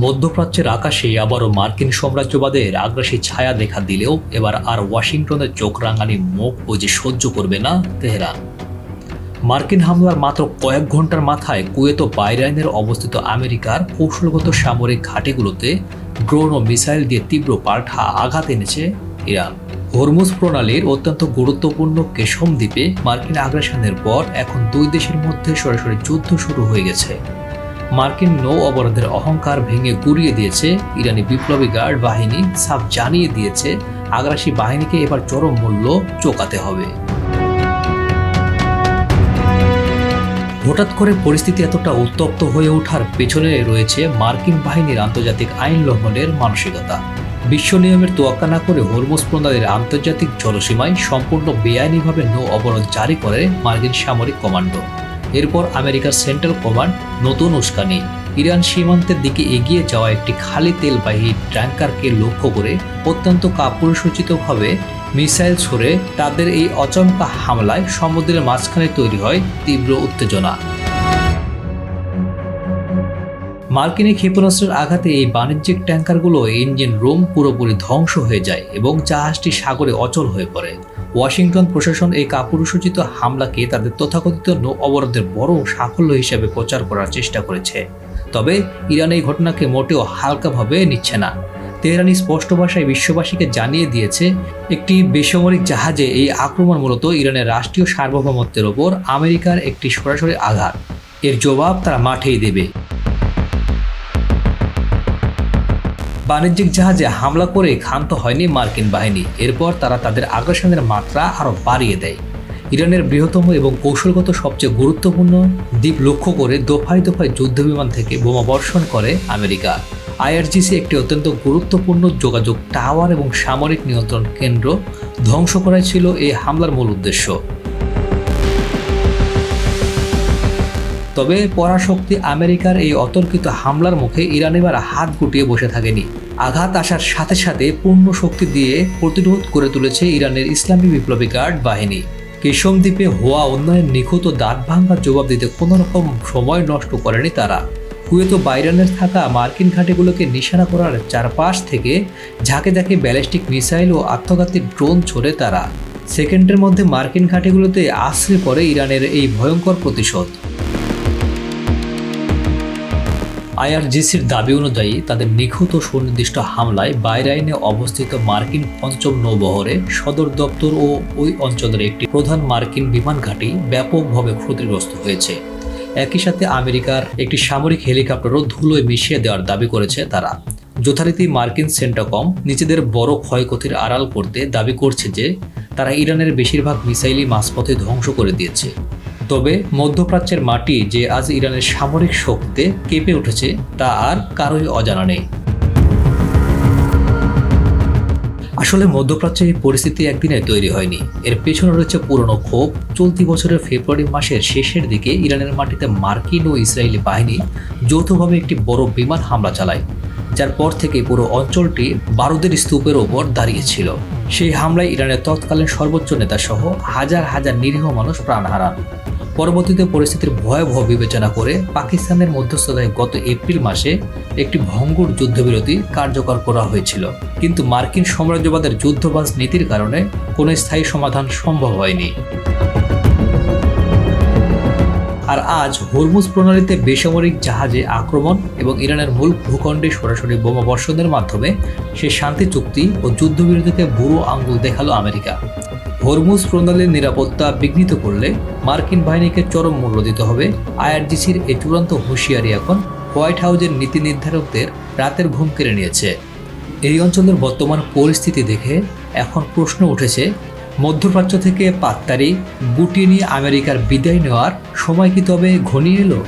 মধ্যপ্রাচ্যের আকাশে আবারও মার্কিন সাম্রাজ্যবাদের আগ্রাসী ছায়া দেখা দিলেও এবার আর ওয়াশিংটনের চোখ রাঙানি মুখ বুঝে সহ্য করবে না তেহরান। মার্কিন হামলার মাত্র কয়েক ঘন্টার মাথায় কুয়েত ও বাহরাইনের অবস্থিত আমেরিকার কৌশলগত সামরিক ঘাঁটিগুলোতে ড্রোন ও মিসাইল দিয়ে তীব্র পাল্টা আঘাত এনেছে ইরান। হরমুজ প্রণালীর অত্যন্ত গুরুত্বপূর্ণ কেশম দ্বীপে মার্কিন আগ্রাসনের পর এখন দুই দেশের মধ্যে সরাসরি যুদ্ধ শুরু হয়ে গেছে। মার্কিন নৌ অবরোধের অহংকার ভেঙে গুড়িয়ে দিয়েছে ইরানি বিপ্লবী গার্ড বাহিনী, সাফ জানিয়ে দিয়েছে আগ্রাসী বাহিনীকে এবার চরম মূল্য চোকাতে হবে। হঠাৎ করে পরিস্থিতি এতটা উত্তপ্ত হয়ে ওঠার পেছনে রয়েছে মার্কিন বাহিনীর আন্তর্জাতিক আইন লঙ্ঘনের মানসিকতা। বিশ্ব নিয়মের তোয়াক্কা না করে হরমুজ প্রণালীর আন্তর্জাতিক জলসীমায় সম্পূর্ণ বেআইনিভাবে নৌ অবরোধ জারি করে মার্কিন সামরিক কমান্ডো। এরপর আমেরিকার সেন্ট্রাল কমান্ড নতুন উস্কানি। ইরান সীমান্তের দিকে এগিয়ে যাওয়া একটি খালি তেলবাহী ট্যাঙ্কারকে লক্ষ্য করে অত্যন্ত কাপুরুষোচিতভাবে মিসাইল ছড়ে তাদের এই অচমকা হামলায় সমুদ্রের মাঝখানে তৈরি হয় তীব্র উত্তেজনা। মার্কিন ক্ষেপণাস্ত্রের আঘাতে এই বাণিজ্যিক ট্যাঙ্কারগুলো ইঞ্জিন রুম পুরোপুরি ধ্বংস হয়ে যায় এবং জাহাজটি সাগরে অচল হয়ে পড়ে। ওয়াশিংটন প্রশাসন এই কাপুরুষোচিত হামলাকে তাদের তথাকথিত নৌ অবরোধের বড় সাফল্য হিসেবে প্রচার করার চেষ্টা করেছে। তবে ইরান এই ঘটনাকে মোটেও হালকাভাবে নিচ্ছে না। তেহরানি স্পষ্ট ভাষায় বিশ্ববাসীকে জানিয়ে দিয়েছে, একটি বেসামরিক জাহাজে এই আক্রমণ মূলত ইরানের রাষ্ট্রীয় সার্বভৌমত্বের ওপর আমেরিকার একটি সরাসরি আঘাত। এর জবাব তারা মাঠেই দেবে। বাণিজ্যিক জাহাজে হামলা করে ক্ষান্ত হয়নি মার্কিন বাহিনী। এরপর তারা তাদের আগ্রাসনের মাত্রা আরও বাড়িয়ে দেয়। ইরানের বৃহত্তম এবং কৌশলগত সবচেয়ে গুরুত্বপূর্ণ দ্বীপ লক্ষ্য করে দফায় দফায় যুদ্ধবিমান থেকে বোমা বর্ষণ করে আমেরিকা। আইআরজিসি একটি অত্যন্ত গুরুত্বপূর্ণ যোগাযোগ টাওয়ার এবং সামরিক নিয়ন্ত্রণ কেন্দ্র ধ্বংস করাই ছিল এই হামলার মূল উদ্দেশ্য। তবে পরাশক্তি আমেরিকার এই অতর্কিত হামলার মুখে ইরান এবার হাত গুটিয়ে বসে থাকেনি। আঘাত আসার সাথে সাথে পূর্ণ শক্তি দিয়ে প্রতিরোধ করে তুলেছে ইরানের ইসলামী বিপ্লবী গার্ড বাহিনী। কেশম দ্বীপে হওয়া অন্যায়ের নিখুঁত ও দাঁত ভাঙার জবাব দিতে কোনো রকম সময় নষ্ট করেনি তারা। কুয়েত ও বাহরাইনের থাকা মার্কিন ঘাঁটিগুলোকে নিশানা করার চারপাশ থেকে ঝাঁকে ঝাঁকে ব্যালিস্টিক মিসাইল ও আত্মঘাতী ড্রোন ছোড়ে তারা। সেকেন্ডের মধ্যে মার্কিন ঘাঁটিগুলোতে আশ্রে পড়ে ইরানের এই ভয়ঙ্কর প্রতিশোধ। আইআরজিসির দাবি অনুযায়ী তাদের নিখুঁত ও সুনির্দিষ্ট হামলায় বাহরাইনে অবস্থিত মার্কিন পঞ্চম নৌবহরে সদর দপ্তর ও ওই অঞ্চলের একটি প্রধান মার্কিন বিমান ঘাঁটি ব্যাপকভাবে ক্ষতিগ্রস্ত হয়েছে। একই সাথে আমেরিকার একটি সামরিক হেলিকপ্টারও ধুলোয় মিশিয়ে দেওয়ার দাবি করেছে তারা। যথারীতি মার্কিন সেন্টাকম নিজেদের বড় ক্ষয়ক্ষতির আড়াল করতে দাবি করছে যে তারা ইরানের বেশিরভাগ মিসাইলই মাঝপথে ধ্বংস করে দিয়েছে। তবে মধ্যপ্রাচ্যের মাটি যে আজ ইরানের সামরিক শক্তিতে কেঁপে উঠেছে তা আর কারোই অজানা নেই। আসলে মধ্যপ্রাচ্যে এই পরিস্থিতি একদিনে তৈরি হয়নি। এর পেছনে রয়েছে পুরনো ক্ষোভ। চলতি বছরের ফেব্রুয়ারি মাসের শেষের দিকে ইরানের মাটিতে মার্কিন ও ইসরায়েলি বাহিনী যৌথভাবে একটি বড় বিমান হামলা চালায়, যার পর থেকে পুরো অঞ্চলটি বারুদের স্তূপের ওপর দাঁড়িয়েছিল। সেই হামলায় ইরানের তৎকালীন সর্বোচ্চ নেতা সহ হাজার হাজার নিরীহ মানুষ প্রাণ হারান। পরবর্তীতে পরিস্থিতির ভয়াবহ বিবেচনা করে পাকিস্তানের মধ্যস্থতায় গত এপ্রিল মাসে একটি ভঙ্গুর যুদ্ধবিরতি কার্যকর করা হয়েছিল, কিন্তু মার্কিন সাম্রাজ্যবাদের যুদ্ধবাজ নীতির কারণে কোনো স্থায়ী সমাধান সম্ভব হয়নি। আর আজ হরমুজ প্রণালীতে বেসামরিক জাহাজে আক্রমণ এবং ইরানের মূল ভূখণ্ডে সরাসরি বোমা বর্ষণের মাধ্যমে সেই শান্তি চুক্তি ও যুদ্ধবিরতিকে বুড়ো আঙ্গুল দেখালো আমেরিকা। হরমুজ প্রণালীর নিরাপত্তা বিঘ্নিত করলে মার্কিন বাহিনীকে চরম মূল্য দিতে হবে। আইআরজিসির এই চূড়ান্ত হুঁশিয়ারি এখন হোয়াইট হাউসের নীতি নির্ধারকদের রাতের ঘুম কেড়ে নিয়েছে। এই অঞ্চলের বর্তমান পরিস্থিতি দেখে এখন প্রশ্ন উঠেছে, মধ্যপ্রাচ্য থেকে পাত্তারি গুটিয়ে নিয়ে আমেরিকার বিদায় নেওয়ার সময় কি তবে ঘনিয়ে এলো?